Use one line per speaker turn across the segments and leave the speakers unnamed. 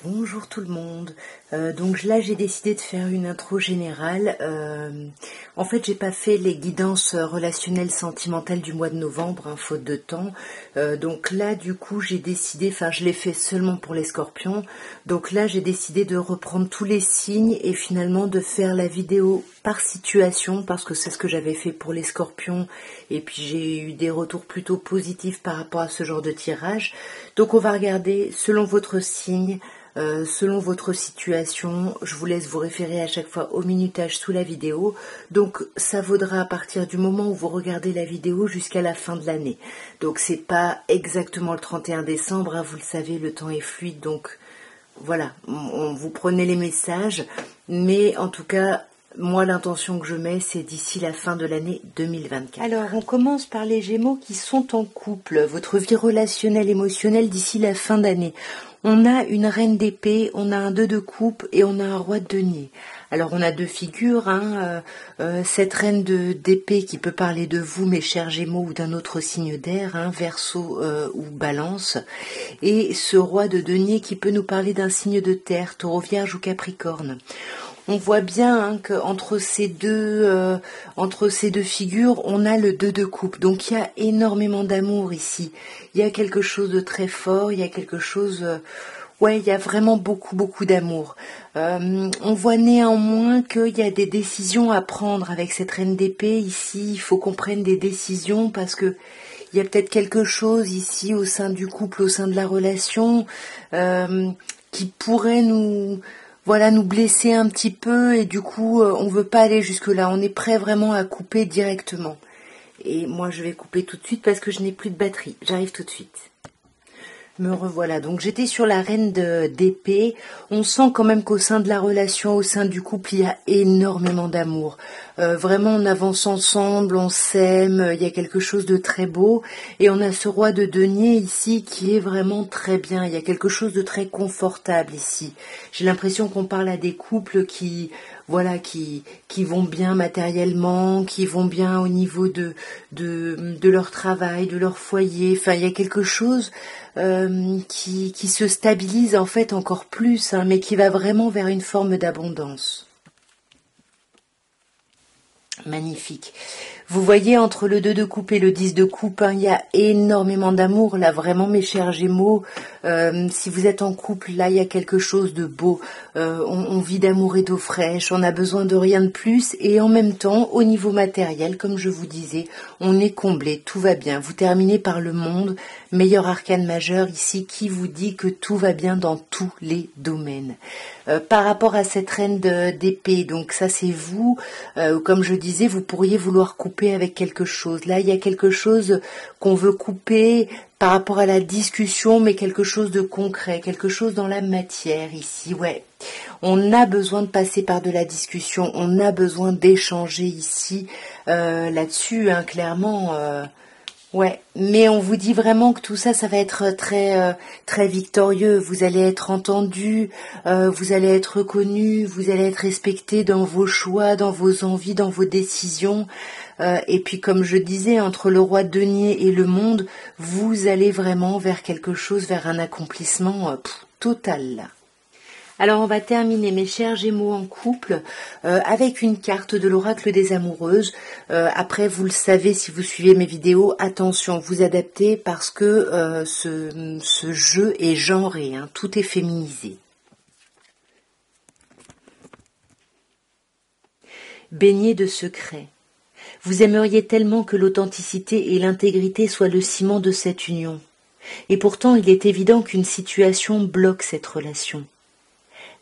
Bonjour tout le monde. Donc là j'ai décidé de faire une intro générale. En fait j'ai pas fait les guidances relationnelles sentimentales du mois de novembre, faute de temps. Donc là du coup j'ai décidé, je l'ai fait seulement pour les scorpions. Donc là j'ai décidé de reprendre tous les signes et finalement de faire la vidéo par situation parce que c'est ce que j'avais fait pour les scorpions et puis j'ai eu des retours plutôt positifs par rapport à ce genre de tirage. Donc on va regarder selon votre signe. Selon votre situation, je vous laisse vous référer à chaque fois au minutage sous la vidéo. Donc ça vaudra à partir du moment où vous regardez la vidéo jusqu'à la fin de l'année. Donc c'est pas exactement le 31 décembre, vous le savez, le temps est fluide. Donc voilà, vous prenez les messages. Mais en tout cas, moi l'intention que je mets, c'est d'ici la fin de l'année 2024. Alors on commence par les Gémeaux qui sont en couple. Votre vie relationnelle, émotionnelle d'ici la fin d'année. On a une reine d'épée, on a un 2 de coupe et on a un roi de denier. Alors on a deux figures, cette reine d'épée qui peut parler de vous, mes chers Gémeaux, ou d'un autre signe d'air, Verseau ou Balance, et ce roi de denier qui peut nous parler d'un signe de terre, Taureau, Vierge ou Capricorne. On voit bien qu'entre ces deux figures, on a le 2 de coupe. Donc il y a énormément d'amour ici. Il y a quelque chose de très fort, il y a quelque chose... il y a vraiment beaucoup d'amour. On voit néanmoins qu'il y a des décisions à prendre avec cette reine d'épée. Ici, il faut qu'on prenne des décisions parce que il y a peut-être quelque chose ici au sein du couple, au sein de la relation, qui pourrait nous blesser un petit peu et du coup on veut pas aller jusque là, on est prêt vraiment à couper directement. Et moi je vais couper tout de suite parce que je n'ai plus de batterie, j'arrive tout de suite. Me revoilà, donc j'étais sur la reine d'épée. On sent quand même qu'au sein de la relation, au sein du couple, il y a énormément d'amour. Vraiment, on avance ensemble, on s'aime, il y a quelque chose de très beau. Et on a ce roi de denier ici qui est vraiment très bien. Il y a quelque chose de très confortable ici. J'ai l'impression qu'on parle à des couples qui vont bien matériellement, qui vont bien au niveau de leur travail, de leur foyer. Enfin, il y a quelque chose qui se stabilise en fait encore plus, mais qui va vraiment vers une forme d'abondance. Magnifique. Vous voyez, entre le 2 de coupe et le 10 de coupe, il y a énormément d'amour, là, vraiment, mes chers Gémeaux. Si vous êtes en couple, là, il y a quelque chose de beau. On vit d'amour et d'eau fraîche, on a besoin de rien de plus. Et en même temps, au niveau matériel, comme je vous disais, on est comblé, tout va bien. Vous terminez par le monde, meilleur arcane majeur ici, qui vous dit que tout va bien dans tous les domaines. Par rapport à cette reine d'épée, donc ça c'est vous, comme je disais, vous pourriez vouloir couper avec quelque chose. Là, il y a quelque chose qu'on veut couper par rapport à la discussion, mais quelque chose de concret, quelque chose dans la matière ici, On a besoin de passer par de la discussion, on a besoin d'échanger ici, là-dessus, clairement... mais on vous dit vraiment que tout ça, ça va être très très victorieux. Vous allez être entendu, vous allez être reconnu, vous allez être respecté dans vos choix, dans vos envies, dans vos décisions. Et puis comme je disais, entre le roi de denier et le monde, vous allez vraiment vers quelque chose, vers un accomplissement total là. Alors on va terminer, mes chers Gémeaux en couple, avec une carte de l'oracle des amoureuses. Après, vous le savez si vous suivez mes vidéos, attention, vous adaptez parce que ce jeu est genré, tout est féminisé. Baigné de secrets. Vous aimeriez tellement que l'authenticité et l'intégrité soient le ciment de cette union. Et pourtant, il est évident qu'une situation bloque cette relation.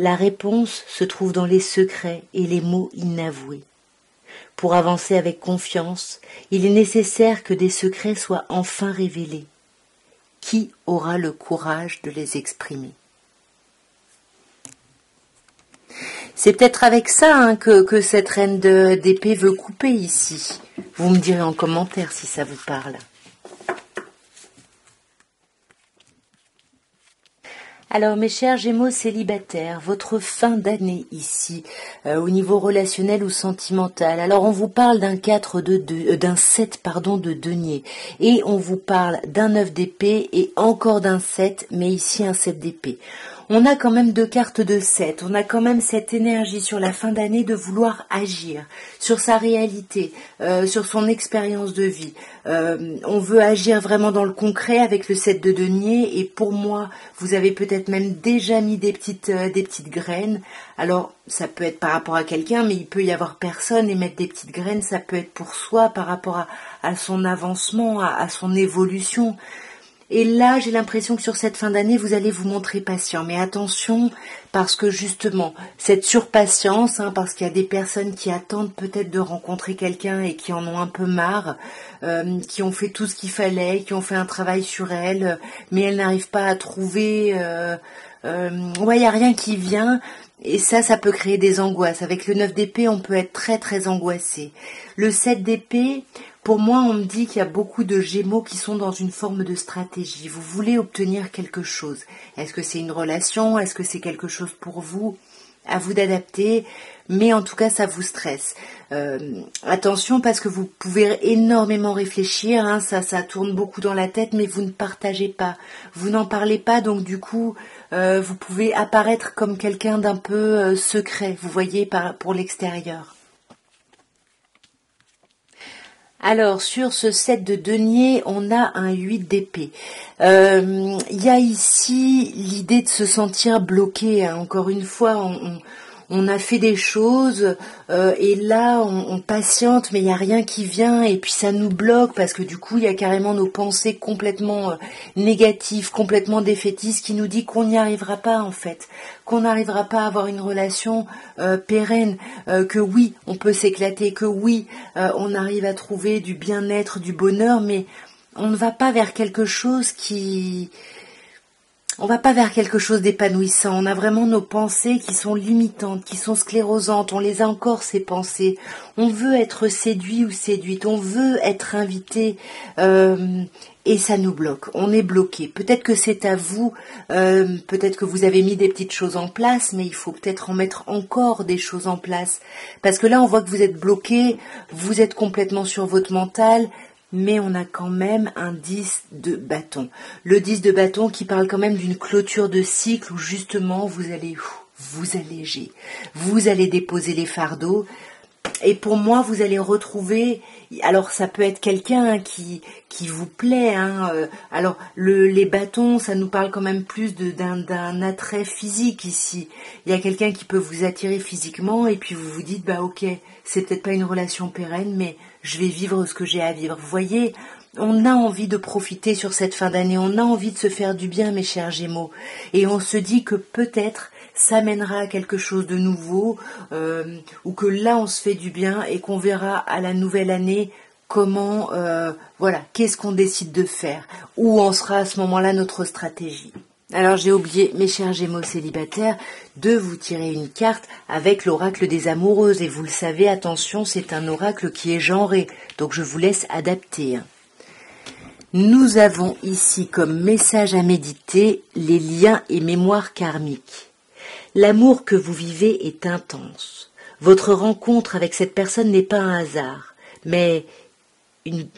La réponse se trouve dans les secrets et les mots inavoués. Pour avancer avec confiance, il est nécessaire que des secrets soient enfin révélés. Qui aura le courage de les exprimer? C'est peut-être avec ça que cette reine d'épée veut couper ici. Vous me direz en commentaire si ça vous parle. Alors mes chers Gémeaux célibataires, votre fin d'année ici, au niveau relationnel ou sentimental. Alors on vous parle d'un 7 de denier et on vous parle d'un 9 d'épée et encore d'un 7, mais ici un 7 d'épée. on a quand même 2 cartes de 7, on a quand même cette énergie sur la fin d'année de vouloir agir sur sa réalité, sur son expérience de vie. On veut agir vraiment dans le concret avec le 7 de denier, et pour moi, vous avez peut-être même déjà mis des petites graines. Alors, ça peut être par rapport à quelqu'un, mais il peut y avoir personne, et mettre des petites graines, ça peut être pour soi, par rapport à son avancement, à son évolution. Et là, j'ai l'impression que sur cette fin d'année, vous allez vous montrer patient. Mais attention, parce que justement, cette surpatience, parce qu'il y a des personnes qui attendent peut-être de rencontrer quelqu'un et qui en ont un peu marre, qui ont fait tout ce qu'il fallait, qui ont fait un travail sur elles, mais elles n'arrivent pas à trouver... il n'y a rien qui vient. Et ça peut créer des angoisses. Avec le 9 d'épée, on peut être très très angoissé. Le 7 d'épée... Pour moi, on me dit qu'il y a beaucoup de Gémeaux qui sont dans une forme de stratégie. Vous voulez obtenir quelque chose. Est-ce que c'est une relation? Est-ce que c'est quelque chose pour vous? À vous d'adapter. Mais en tout cas, ça vous stresse. Attention, parce que vous pouvez énormément réfléchir. Ça tourne beaucoup dans la tête, mais vous ne partagez pas. Vous n'en parlez pas, donc du coup, vous pouvez apparaître comme quelqu'un d'un peu secret. Vous voyez, pour l'extérieur. Alors, sur ce 7 de denier, on a un 8 d'épée. Il y a ici l'idée de se sentir bloqué. Encore une fois, on a fait des choses et là, on patiente, mais il n'y a rien qui vient et puis ça nous bloque parce que du coup, il y a carrément nos pensées complètement négatives, complètement défaitistes qui nous dit qu'on n'y arrivera pas en fait, qu'on n'arrivera pas à avoir une relation pérenne, que oui, on peut s'éclater, que oui, on arrive à trouver du bien-être, du bonheur, mais on ne va pas vers quelque chose on va pas vers quelque chose d'épanouissant. On a vraiment nos pensées qui sont limitantes, qui sont sclérosantes. On les a encore, ces pensées. On veut être séduit ou séduite. On veut être invité. Et ça nous bloque. On est bloqué. Peut-être que c'est à vous. Peut-être que vous avez mis des petites choses en place, mais il faut peut-être en mettre encore des choses en place. Parce que là, on voit que vous êtes bloqué. Vous êtes complètement sur votre mental. Mais on a quand même un 10 de bâton. Le 10 de bâton qui parle quand même d'une clôture de cycle où justement vous allez vous alléger. Vous allez déposer les fardeaux. Et pour moi, vous allez retrouver... Alors, ça peut être quelqu'un qui vous plaît. Alors, les bâtons, ça nous parle quand même plus d'un attrait physique ici. Il y a quelqu'un qui peut vous attirer physiquement et puis vous vous dites, bah ok, c'est peut-être pas une relation pérenne, mais je vais vivre ce que j'ai à vivre. Vous voyez, on a envie de profiter sur cette fin d'année. On a envie de se faire du bien, mes chers Gémeaux. Et on se dit que peut-être... ça mènera à quelque chose de nouveau, ou que là on se fait du bien et qu'on verra à la nouvelle année comment, qu'est-ce qu'on décide de faire, où en sera à ce moment-là notre stratégie. Alors j'ai oublié, mes chers Gémeaux célibataires, de vous tirer une carte avec l'oracle des amoureuses, et vous le savez, attention, c'est un oracle qui est genré, donc je vous laisse adapter. Nous avons ici comme message à méditer les liens et mémoires karmiques. L'amour que vous vivez est intense. Votre rencontre avec cette personne n'est pas un hasard, mais une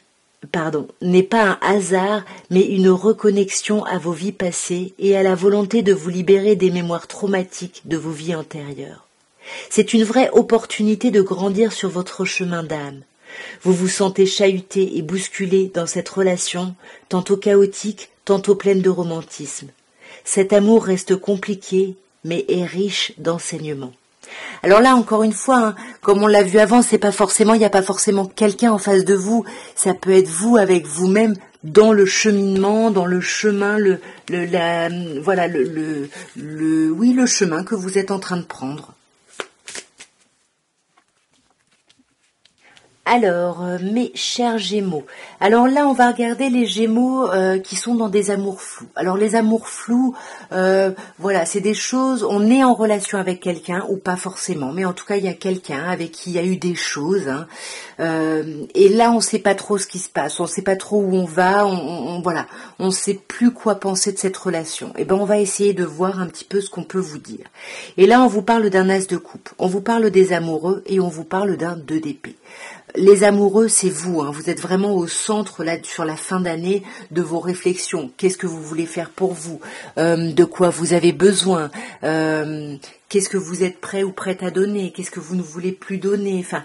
reconnexion à vos vies passées et à la volonté de vous libérer des mémoires traumatiques de vos vies antérieures. C'est une vraie opportunité de grandir sur votre chemin d'âme. Vous vous sentez chahuté et bousculé dans cette relation, tantôt chaotique, tantôt pleine de romantisme. Cet amour reste compliqué, mais est riche d'enseignements. Alors là, encore une fois, comme on l'a vu avant, il n'y a pas forcément quelqu'un en face de vous. Ça peut être vous avec vous-même dans le cheminement, dans le chemin, le chemin que vous êtes en train de prendre. Alors, mes chers Gémeaux. Alors là, on va regarder les Gémeaux qui sont dans des amours flous. Alors les amours flous, c'est des choses, on est en relation avec quelqu'un, ou pas forcément, mais en tout cas, il y a quelqu'un avec qui il y a eu des choses. Et là, on ne sait pas trop ce qui se passe, on ne sait pas trop où on va, on ne sait plus quoi penser de cette relation. Et ben, on va essayer de voir un petit peu ce qu'on peut vous dire. Et là, on vous parle d'un as de coupe, on vous parle des amoureux et on vous parle d'un 2 d'épée. Les amoureux, c'est vous, hein. Vous êtes vraiment au centre là sur la fin d'année de vos réflexions. Qu'est-ce que vous voulez faire pour vous? De quoi vous avez besoin? Qu'est-ce que vous êtes prêt ou prête à donner? Qu'est-ce que vous ne voulez plus donner? Enfin,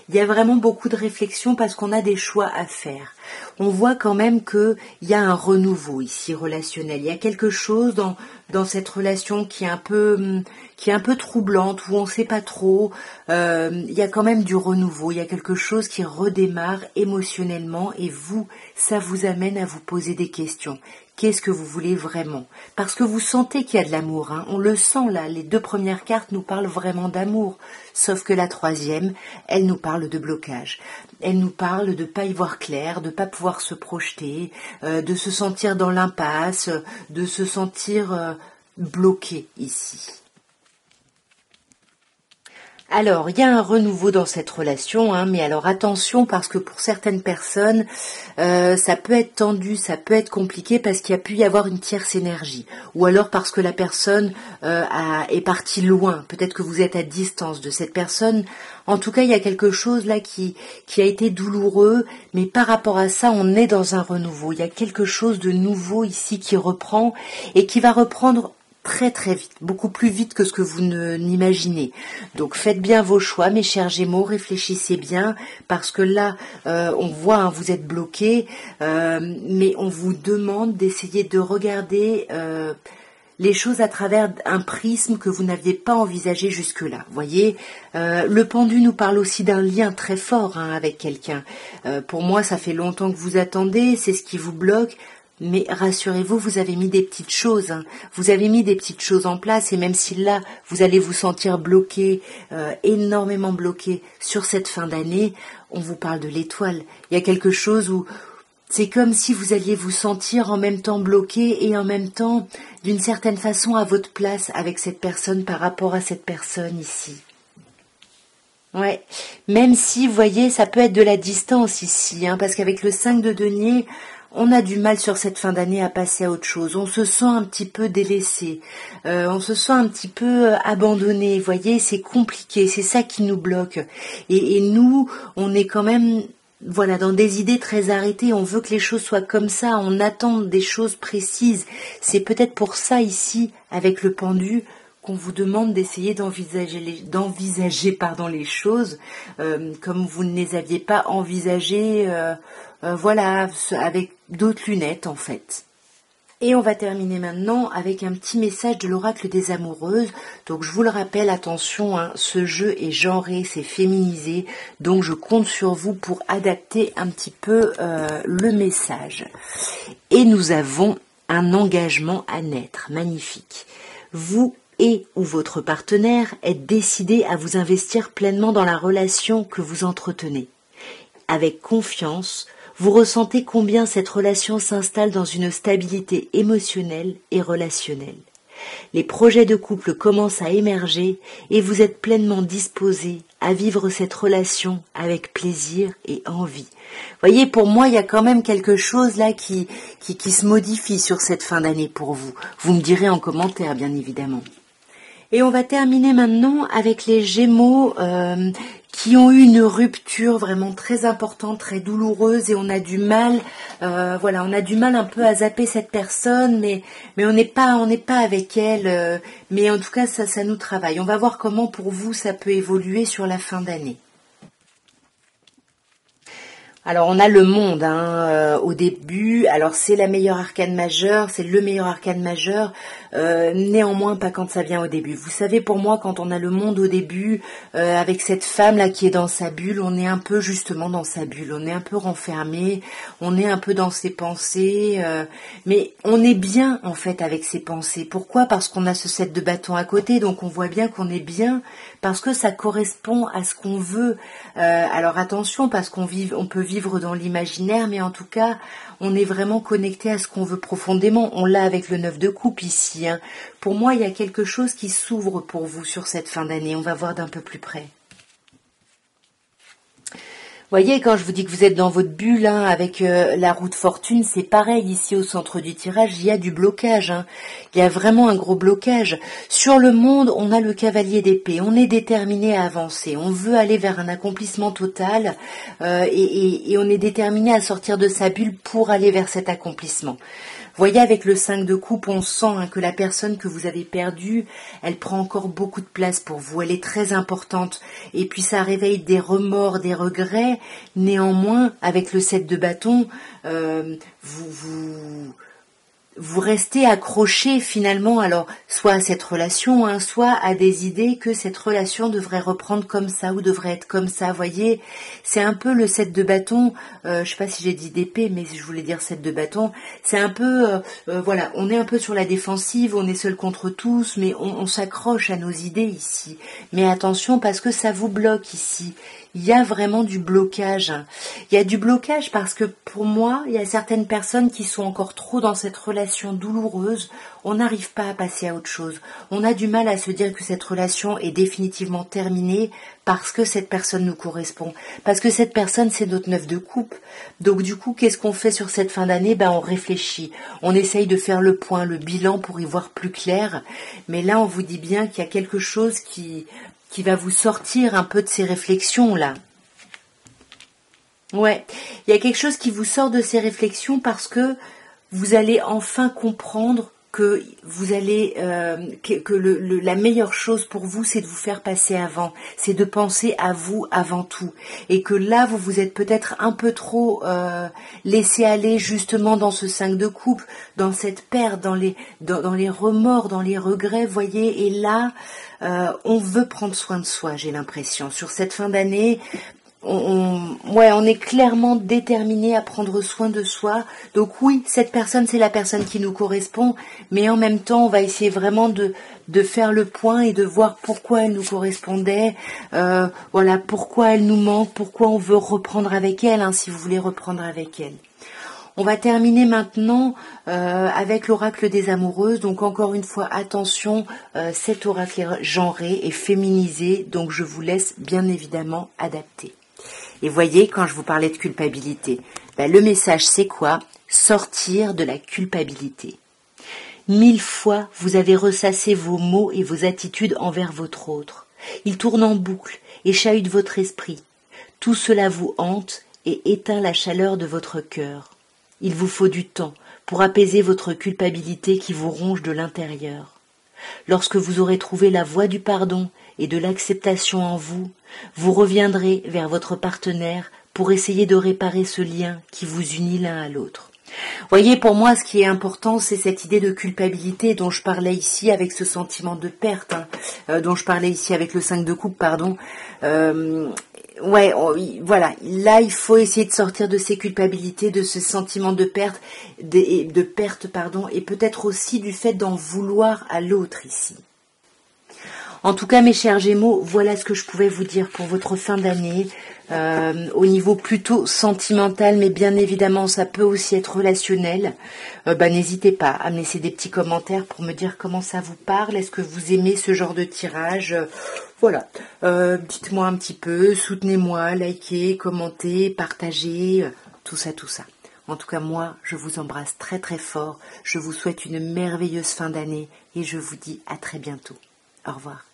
il y a vraiment beaucoup de réflexions parce qu'on a des choix à faire. On voit quand même qu'il y a un renouveau ici relationnel. Il y a quelque chose dans cette relation qui est un peu troublante, où on ne sait pas trop. Il y a quand même du renouveau. Il y a quelque chose qui redémarre émotionnellement et vous, ça vous amène à vous poser des questions. Qu'est-ce que vous voulez vraiment? Parce que vous sentez qu'il y a de l'amour, hein. On le sent là, les 2 premières cartes nous parlent vraiment d'amour, sauf que la 3e, elle nous parle de blocage. Elle nous parle de pas y voir clair, de pas pouvoir se projeter, de se sentir dans l'impasse, de se sentir bloqué ici. Alors, il y a un renouveau dans cette relation, hein, mais alors attention parce que pour certaines personnes, ça peut être tendu, ça peut être compliqué parce qu'il y a pu y avoir une tierce énergie. Ou alors parce que la personne est partie loin, peut-être que vous êtes à distance de cette personne. En tout cas, il y a quelque chose là qui a été douloureux, mais par rapport à ça, on est dans un renouveau. Il y a quelque chose de nouveau ici qui reprend et qui va reprendre très très vite, beaucoup plus vite que ce que vous n'imaginez. Donc faites bien vos choix, mes chers Gémeaux, réfléchissez bien, parce que là, on voit, hein, vous êtes bloqués, mais on vous demande d'essayer de regarder les choses à travers un prisme que vous n'aviez pas envisagé jusque-là. Voyez, le pendu nous parle aussi d'un lien très fort, hein, avec quelqu'un. Pour moi, ça fait longtemps que vous attendez, c'est ce qui vous bloque. Mais rassurez-vous, vous avez mis des petites choses, hein. Vous avez mis des petites choses en place et même si là, vous allez vous sentir bloqué, énormément bloqué sur cette fin d'année, on vous parle de l'étoile. Il y a quelque chose où c'est comme si vous alliez vous sentir en même temps bloqué et en même temps, d'une certaine façon, à votre place avec cette personne par rapport à cette personne ici. Ouais, même si, vous voyez, ça peut être de la distance ici, hein, parce qu'avec le 5 de denier, on a du mal sur cette fin d'année à passer à autre chose. On se sent un petit peu délaissé, on se sent un petit peu abandonné. Vous voyez, c'est compliqué, c'est ça qui nous bloque. Et nous, on est quand même, voilà, dans des idées très arrêtées. On veut que les choses soient comme ça. On attend des choses précises. C'est peut-être pour ça ici, avec le pendu, qu'on vous demande d'essayer d'envisager les choses comme vous ne les aviez pas envisagées. Voilà, avec d'autres lunettes en fait. Et on va terminer maintenant avec un petit message de l'oracle des amoureuses. Donc je vous le rappelle, attention, hein, ce jeu est genré, c'est féminisé, donc je compte sur vous pour adapter un petit peu le message. Et nous avons un engagement à naître, magnifique. Vous et ou votre partenaire êtes décidé à vous investir pleinement dans la relation que vous entretenez. Avec confiance, vous ressentez combien cette relation s'installe dans une stabilité émotionnelle et relationnelle. Les projets de couple commencent à émerger et vous êtes pleinement disposé à vivre cette relation avec plaisir et envie. Voyez, pour moi, il y a quand même quelque chose là qui se modifie sur cette fin d'année pour vous. Vous me direz en commentaire, bien évidemment. Et on va terminer maintenant avec les Gémeaux qui ont eu une rupture vraiment très importante, très douloureuse et on a du mal, on a du mal un peu à zapper cette personne, mais on n'est pas avec elle, mais en tout cas ça nous travaille. On va voir comment pour vous ça peut évoluer sur la fin d'année. Alors on a le monde au début, alors c'est la meilleure arcane majeure, c'est le meilleur arcane majeur, néanmoins pas quand ça vient au début. Vous savez, pour moi, quand on a le monde au début, avec cette femme là qui est dans sa bulle, on est un peu justement dans sa bulle, on est un peu renfermé, on est un peu dans ses pensées, mais on est bien en fait avec ses pensées. Pourquoi? Parce qu'on a ce 7 de bâton à côté, donc on voit bien qu'on est bien, parce que ça correspond à ce qu'on veut. Alors attention, parce on peut vivre dans l'imaginaire, mais en tout cas, on est vraiment connecté à ce qu'on veut profondément. On l'a avec le 9 de coupe ici. Pour moi, il y a quelque chose qui s'ouvre pour vous sur cette fin d'année. On va voir d'un peu plus près. Voyez, quand je vous dis que vous êtes dans votre bulle, hein, avec la roue de fortune, c'est pareil. Ici, au centre du tirage, il y a du blocage. Hein. Il y a vraiment un gros blocage. Sur le monde, on a le cavalier d'épée. On est déterminé à avancer. On veut aller vers un accomplissement total et on est déterminé à sortir de sa bulle pour aller vers cet accomplissement. Voyez, avec le 5 de coupe, on sent que la personne que vous avez perdue, elle prend encore beaucoup de place pour vous. Elle est très importante. Et puis ça réveille des remords, des regrets. Néanmoins, avec le 7 de bâton, vous restez accroché finalement, alors soit à cette relation, hein, soit à des idées que cette relation devrait reprendre comme ça ou devrait être comme ça. Voyez, c'est un peu le 7 de bâton. Je sais pas si j'ai dit d'épée, mais je voulais dire 7 de bâton. C'est un peu, voilà, on est un peu sur la défensive, on est seul contre tous, mais on s'accroche à nos idées ici. Mais attention, parce que ça vous bloque ici. Il y a vraiment du blocage. Il y a du blocage parce que pour moi, il y a certaines personnes qui sont encore trop dans cette relation douloureuse. On n'arrive pas à passer à autre chose. On a du mal à se dire que cette relation est définitivement terminée parce que cette personne nous correspond. Parce que cette personne, c'est notre 9 de coupe. Donc du coup, qu'est-ce qu'on fait sur cette fin d'année ? On réfléchit. On essaye de faire le point, le bilan pour y voir plus clair. Mais là, on vous dit bien qu'il y a quelque chose qui va vous sortir un peu de ces réflexions-là. Ouais, il y a quelque chose qui vous sort de ces réflexions parce que vous allez enfin comprendre que vous allez la meilleure chose pour vous, c'est de vous faire passer avant, c'est de penser à vous avant tout, et que là vous vous êtes peut-être un peu trop laissé aller justement dans ce 5 de coupe, dans cette perte, dans les remords, dans les regrets, voyez, et là on veut prendre soin de soi, j'ai l'impression, sur cette fin d'année. On est clairement déterminé à prendre soin de soi. Donc oui, cette personne, c'est la personne qui nous correspond, mais en même temps, on va essayer vraiment de faire le point et de voir pourquoi elle nous correspondait, voilà, pourquoi elle nous manque, pourquoi on veut reprendre avec elle, hein, si vous voulez reprendre avec elle. On va terminer maintenant avec l'oracle des amoureuses. Donc encore une fois, attention, cet oracle est genré et féminisé, donc je vous laisse bien évidemment adapter. Et voyez, quand je vous parlais de culpabilité, le message c'est quoi ? Sortir de la culpabilité. 1000 fois, vous avez ressassé vos mots et vos attitudes envers votre autre. Ils tournent en boucle et chahutent votre esprit. Tout cela vous hante et éteint la chaleur de votre cœur. Il vous faut du temps pour apaiser votre culpabilité qui vous ronge de l'intérieur. Lorsque vous aurez trouvé la voie du pardon et de l'acceptation en vous, vous reviendrez vers votre partenaire pour essayer de réparer ce lien qui vous unit l'un à l'autre. Voyez, pour moi, ce qui est important, c'est cette idée de culpabilité dont je parlais ici avec ce sentiment de perte, dont je parlais ici avec le 5 de coupe, pardon. Voilà, là il faut essayer de sortir de ces culpabilités, de ce sentiment de perte, et peut-être aussi du fait d'en vouloir à l'autre ici. En tout cas, mes chers Gémeaux, voilà ce que je pouvais vous dire pour votre fin d'année, au niveau plutôt sentimental, mais bien évidemment, ça peut aussi être relationnel. N'hésitez pas à me laisser des petits commentaires pour me dire comment ça vous parle. Est-ce que vous aimez ce genre de tirage ? Voilà, dites-moi un petit peu, soutenez-moi, likez, commentez, partagez, tout ça. En tout cas, moi, je vous embrasse très très fort. Je vous souhaite une merveilleuse fin d'année et je vous dis à très bientôt. Au revoir.